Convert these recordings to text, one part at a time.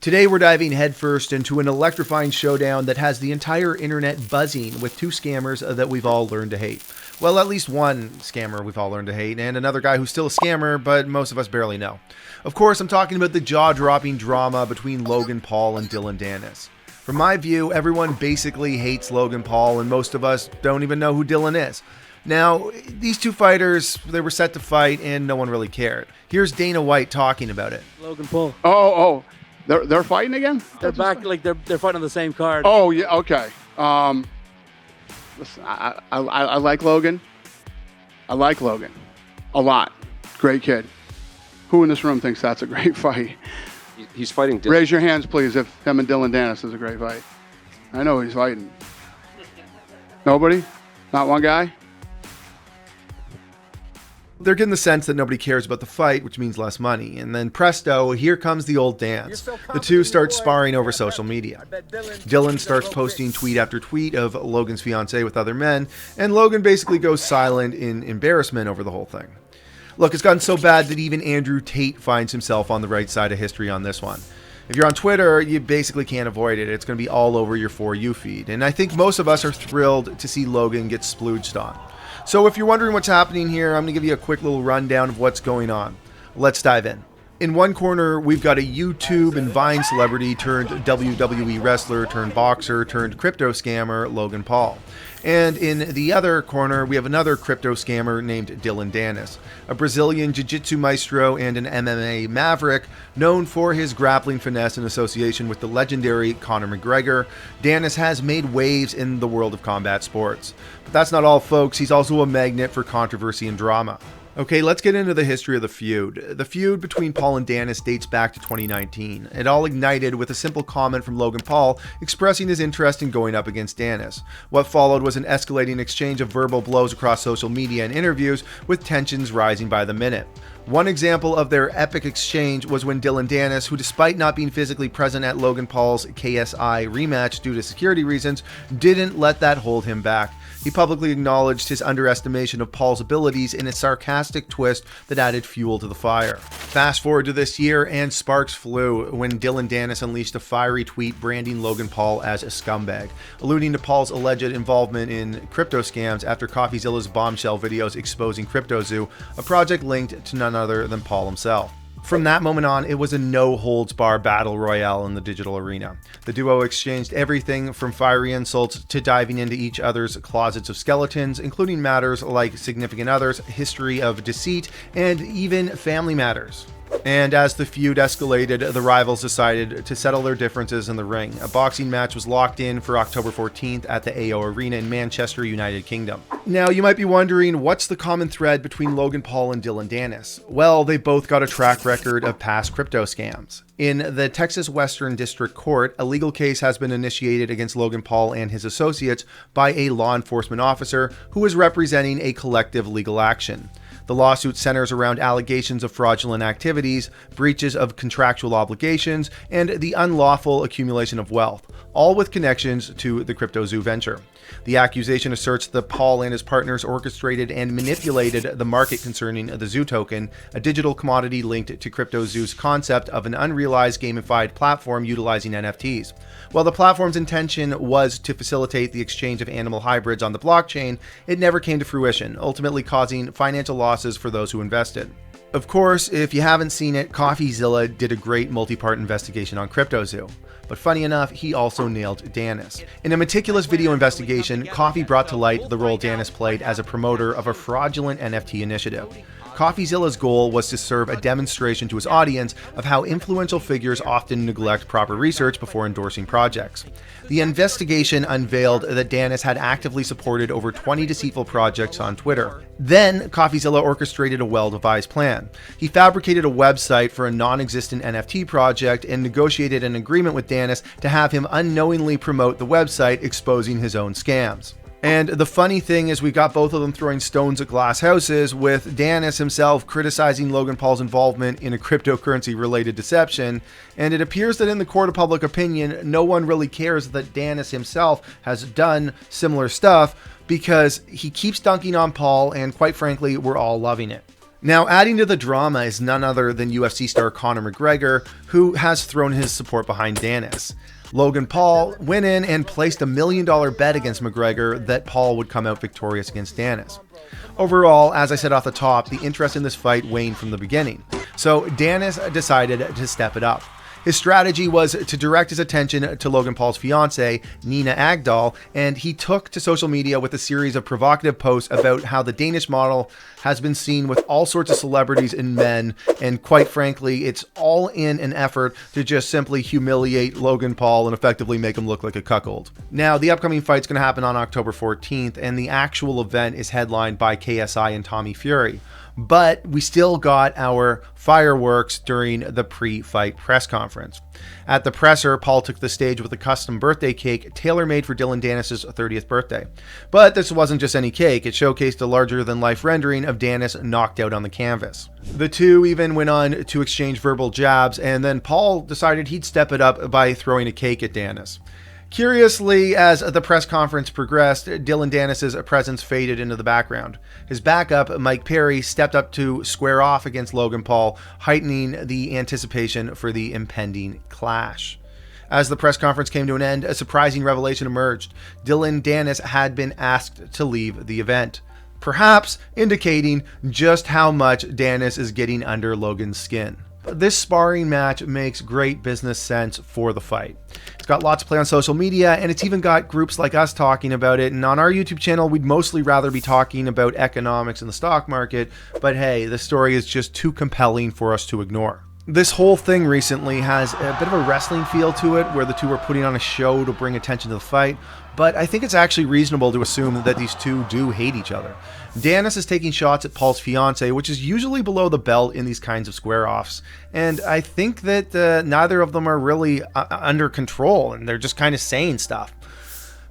Today we're diving headfirst into an electrifying showdown that has the entire internet buzzing with two scammers that we've all learned to hate. Well, at least one scammer we've all learned to hate, and another guy who's still a scammer, but most of us barely know. Of course, I'm talking about the jaw-dropping drama between Logan Paul and Dillon Danis. From my view, everyone basically hates Logan Paul, and most of us don't even know who Dillon is. Now, these two fighters, they were set to fight, and no one really cared. Here's Dana White talking about it. Logan Paul. Oh. They're fighting again? They're back, like they're fighting on the same card. Oh, yeah, okay. Listen, I like Logan. I like Logan a lot. Great kid. Who in this room thinks that's a great fight? He's fighting Dillon. Raise your hands, please, if him and Dillon Danis is a great fight. I know he's fighting. Nobody? Not one guy? They're getting the sense that nobody cares about the fight, which means less money. And then presto, here comes the old dance. The two start sparring over social media. Dillon starts posting tweet after tweet of Logan's fiancée with other men, and Logan basically goes silent in embarrassment over the whole thing. Look, it's gotten so bad that even Andrew Tate finds himself on the right side of history on this one. If you're on Twitter, you basically can't avoid it. It's going to be all over your For You feed. And I think most of us are thrilled to see Logan get splooged on. So if you're wondering what's happening here, I'm going to give you a quick little rundown of what's going on. Let's dive in. In one corner, we've got a YouTube and Vine celebrity turned WWE wrestler turned boxer turned crypto scammer, Logan Paul. And in the other corner, we have another crypto scammer named Dillon Danis, a Brazilian jiu-jitsu maestro and an MMA maverick known for his grappling finesse in association with the legendary Conor McGregor. Danis has made waves in the world of combat sports. But that's not all, folks. He's also a magnet for controversy and drama. Okay, let's get into the history of the feud. The feud between Paul and Danis dates back to 2019. It all ignited with a simple comment from Logan Paul expressing his interest in going up against Danis. What followed was an escalating exchange of verbal blows across social media and interviews, with tensions rising by the minute. One example of their epic exchange was when Dillon Danis, who despite not being physically present at Logan Paul's KSI rematch due to security reasons, didn't let that hold him back. He publicly acknowledged his underestimation of Paul's abilities in a sarcastic twist that added fuel to the fire. Fast forward to this year, and sparks flew when Dillon Danis unleashed a fiery tweet branding Logan Paul as a scumbag, alluding to Paul's alleged involvement in crypto scams after CoffeeZilla's bombshell videos exposing CryptoZoo, a project linked to none other than Paul himself. From that moment on, it was a no-holds-barred battle royale in the digital arena. The duo exchanged everything from fiery insults to diving into each other's closets of skeletons, including matters like significant others, history of deceit, and even family matters. And as the feud escalated, the rivals decided to settle their differences in the ring. A boxing match was locked in for October 14th at the AO Arena in Manchester, United Kingdom. Now, you might be wondering, what's the common thread between Logan Paul and Dillon Danis? Well, they both got a track record of past crypto scams. In the Texas Western District Court, a legal case has been initiated against Logan Paul and his associates by a law enforcement officer who is representing a collective legal action. The lawsuit centers around allegations of fraudulent activities, breaches of contractual obligations, and the unlawful accumulation of wealth, all with connections to the CryptoZoo venture. The accusation asserts that Paul and his partners orchestrated and manipulated the market concerning the Zoo token, a digital commodity linked to CryptoZoo's concept of an unrealized gamified platform utilizing NFTs. While the platform's intention was to facilitate the exchange of animal hybrids on the blockchain, it never came to fruition, ultimately causing financial losses for those who invested. Of course, if you haven't seen it, CoffeeZilla did a great multi-part investigation on CryptoZoo. But funny enough, he also nailed Danis. In a meticulous video investigation, Coffee brought to light the role Danis played as a promoter of a fraudulent NFT initiative. CoffeeZilla's goal was to serve a demonstration to his audience of how influential figures often neglect proper research before endorsing projects. The investigation unveiled that Danis had actively supported over 20 deceitful projects on Twitter. Then, CoffeeZilla orchestrated a well-devised plan. He fabricated a website for a non-existent NFT project and negotiated an agreement with Danis to have him unknowingly promote the website, exposing his own scams. And the funny thing is, we've got both of them throwing stones at glass houses, with Danis himself criticizing Logan Paul's involvement in a cryptocurrency-related deception, and it appears that in the court of public opinion, no one really cares that Danis himself has done similar stuff, because he keeps dunking on Paul, and quite frankly, we're all loving it. Now, adding to the drama is none other than UFC star Conor McGregor, who has thrown his support behind Danis. Logan Paul went in and placed $1 million bet against McGregor that Paul would come out victorious against Danis. Overall, as I said off the top, the interest in this fight waned from the beginning, so Danis decided to step it up. His strategy was to direct his attention to Logan Paul's fiancée, Nina Agdal, and he took to social media with a series of provocative posts about how the Danish model has been seen with all sorts of celebrities and men, and quite frankly, it's all in an effort to just simply humiliate Logan Paul and effectively make him look like a cuckold. Now, the upcoming fight's going to happen on October 14th, and the actual event is headlined by KSI and Tommy Fury. But we still got our fireworks during the pre-fight press conference. At the presser, Paul took the stage with a custom birthday cake tailor-made for Dillon Danis' 30th birthday. But this wasn't just any cake, it showcased a larger-than-life rendering of Danis knocked out on the canvas. The two even went on to exchange verbal jabs, and then Paul decided he'd step it up by throwing a cake at Danis. Curiously, as the press conference progressed, Dillon Danis' presence faded into the background. His backup, Mike Perry, stepped up to square off against Logan Paul, heightening the anticipation for the impending clash. As the press conference came to an end, a surprising revelation emerged. Dillon Danis had been asked to leave the event, perhaps indicating just how much Danis is getting under Logan's skin. This sparring match makes great business sense for the fight. It's got lots of play on social media, and it's even got groups like us talking about it. And on our YouTube channel, we'd mostly rather be talking about economics and the stock market, but hey, the story is just too compelling for us to ignore. This whole thing recently has a bit of a wrestling feel to it, where the two are putting on a show to bring attention to the fight, but I think it's actually reasonable to assume that these two do hate each other. Danis is taking shots at Paul's fiancée, which is usually below the belt in these kinds of square-offs, and I think that neither of them are really under control, and they're just kind of saying stuff.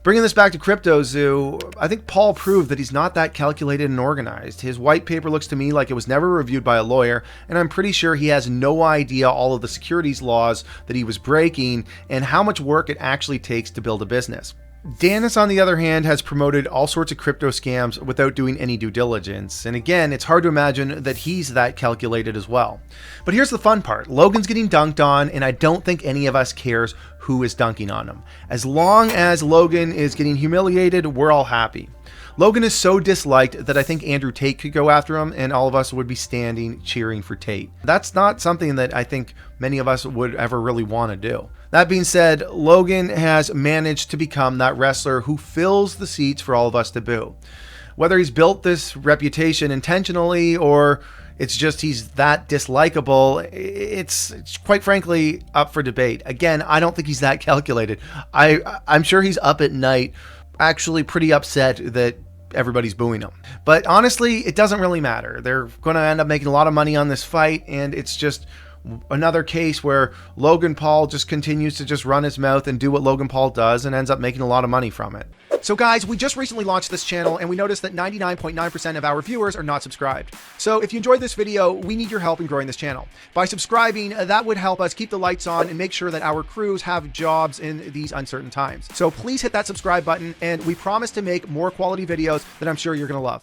Bringing this back to Crypto Zoo, I think Paul proved that he's not that calculated and organized. His white paper looks to me like it was never reviewed by a lawyer, and I'm pretty sure he has no idea all of the securities laws that he was breaking and how much work it actually takes to build a business. Danis, on the other hand, has promoted all sorts of crypto scams without doing any due diligence. And again, it's hard to imagine that he's that calculated as well. But here's the fun part. Logan's getting dunked on, and I don't think any of us cares who is dunking on him. As long as Logan is getting humiliated, we're all happy. Logan is so disliked that I think Andrew Tate could go after him, and all of us would be standing cheering for Tate. That's not something that I think many of us would ever really want to do. That being said, Logan has managed to become that wrestler who fills the seats for all of us to boo. Whether he's built this reputation intentionally or it's just he's that dislikable, it's quite frankly up for debate. Again, I don't think he's that calculated. I'm sure he's up at night actually pretty upset that everybody's booing him. But honestly, it doesn't really matter. They're going to end up making a lot of money on this fight, and it's just another case where Logan Paul just continues to just run his mouth and do what Logan Paul does and ends up making a lot of money from it. So guys, we just recently launched this channel, and we noticed that 99.9% of our viewers are not subscribed. So if you enjoyed this video, we need your help in growing this channel. By subscribing, that would help us keep the lights on and make sure that our crews have jobs in these uncertain times. So please hit that subscribe button, and we promise to make more quality videos that I'm sure you're going to love.